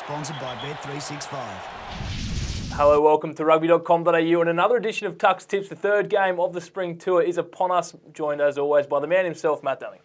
Sponsored by Bet365. Hello, welcome to Rugby.com.au and another edition of Tuck's Tips. The third game of the spring tour is upon us, joined as always by the man himself, Matt Dunning.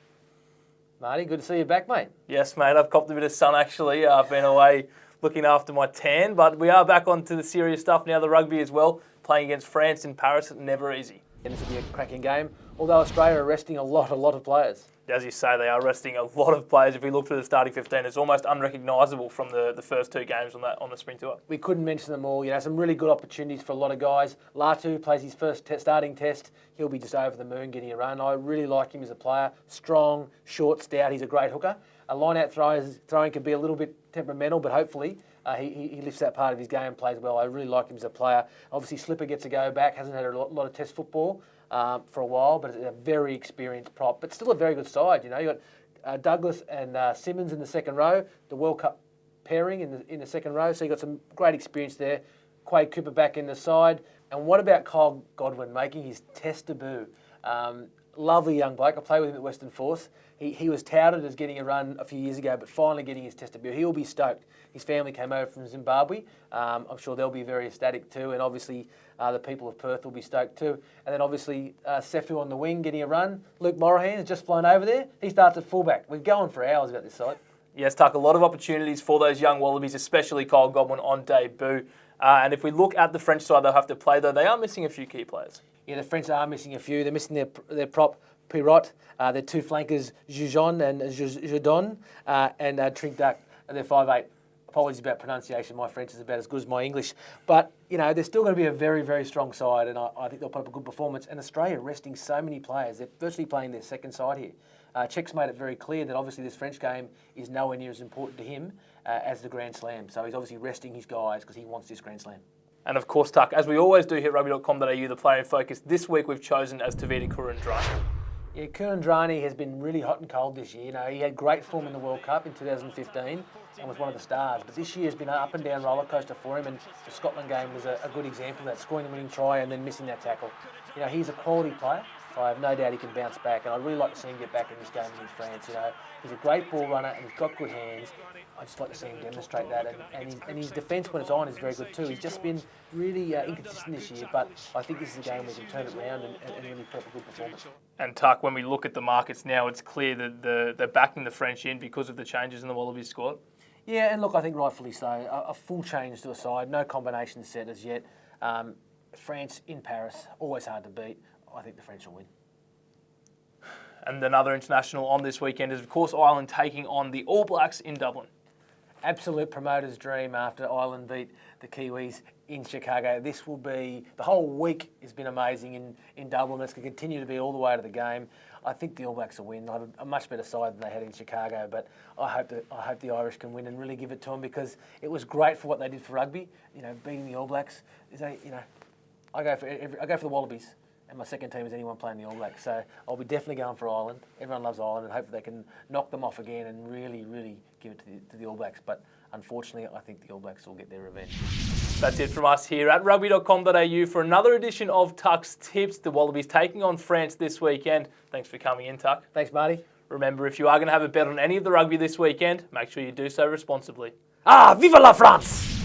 Marty, good to see you back, mate. Yes, mate, I've copped a bit of sun actually. I've been away looking after my tan, but we are back onto the serious stuff now, the rugby as well, playing against France in Paris, never easy. And this will be a cracking game, although Australia are resting a lot of players. As you say, they are resting a lot of players. If we look through the starting 15, it's almost unrecognisable from the first two games on the spring tour. We couldn't mention them all. You know, some really good opportunities for a lot of guys. Latu plays his first starting test. He'll be just over the moon getting a run. I really like him as a player. Strong, short, stout. He's a great hooker. A line-out throwing can be a little bit temperamental, but hopefully he lifts that part of his game and plays well. I really like him as a player. Obviously, Slipper gets a go back. Hasn't had a lot of test football for a while, but it's a very experienced prop. But still a very good side. You know, you got Douglas and Simmons in the second row. The World Cup pairing in the second row. So you got some great experience there. Quade Cooper back in the side. And what about Kyle Godwin making his test debut? Lovely young bloke. I played with him at Western Force. He was touted as getting a run a few years ago, but finally getting his test debut. He'll be stoked. His family came over from Zimbabwe. I'm sure they'll be very ecstatic too, and obviously the people of Perth will be stoked too. And then obviously Sefu on the wing getting a run. Luke Morahan has just flown over there. He starts at fullback. We're going for hours about this side. Yes, Tuck, a lot of opportunities for those young Wallabies, especially Kyle Godwin on debut. And if we look at the French side they'll have to play, though, they are missing a few key players. Yeah, the French are missing a few. They're missing their prop, Pirot, their two flankers, Jujon and Jodon, and Trink Duck, and they're 5'8". Apologies about pronunciation. My French is about as good as my English. But, you know, they're still going to be a very, very strong side, and I think they'll put up a good performance. And Australia resting so many players. They're virtually playing their second side here. Czech's made it very clear that obviously this French game is nowhere near as important to him as the Grand Slam. So he's obviously resting his guys because he wants this Grand Slam. And of course, Tuck, as we always do here at Rugby.com.au, the player in focus this week we've chosen as Tavita Kuridrani. Yeah, Kuridrani has been really hot and cold this year. You know, he had great form in the World Cup in 2015 and was one of the stars. But this year has been an up and down roller coaster for him, and the Scotland game was a good example of that, scoring the winning try and then missing that tackle. You know, he's a quality player, so I have no doubt he can bounce back, and I'd really like to see him get back in this game against France. You know, he's a great ball runner and he's got good hands. I just like to see him demonstrate that, and his defence when it's on is very good too. He's just been really inconsistent this year, but I think this is a game where he can turn it around and really put up a good performance. And Tuck, when we look at the markets now, it's clear that they're backing the French in because of the changes in the Wallabies squad. Yeah, and look, I think rightfully so. A full change to a side, no combination set as yet. France in Paris, always hard to beat. I think the French will win. And another international on this weekend is, of course, Ireland taking on the All Blacks in Dublin. Absolute promoter's dream after Ireland beat the Kiwis in Chicago. This will be, the whole week has been amazing in Dublin. It's going to continue to be all the way to the game. I think the All Blacks will win. They have a much better side than they had in Chicago, but I hope the Irish can win and really give it to them, because it was great for what they did for rugby. You know, beating the All Blacks. I go for the Wallabies. And my second team is anyone playing the All Blacks. So I'll be definitely going for Ireland. Everyone loves Ireland, and hopefully they can knock them off again and really, really give it to the All Blacks. But unfortunately, I think the All Blacks will get their revenge. That's it from us here at Rugby.com.au for another edition of Tuck's Tips. The Wallabies taking on France this weekend. Thanks for coming in, Tuck. Thanks, Marty. Remember, if you are going to have a bet on any of the rugby this weekend, make sure you do so responsibly. Viva la France!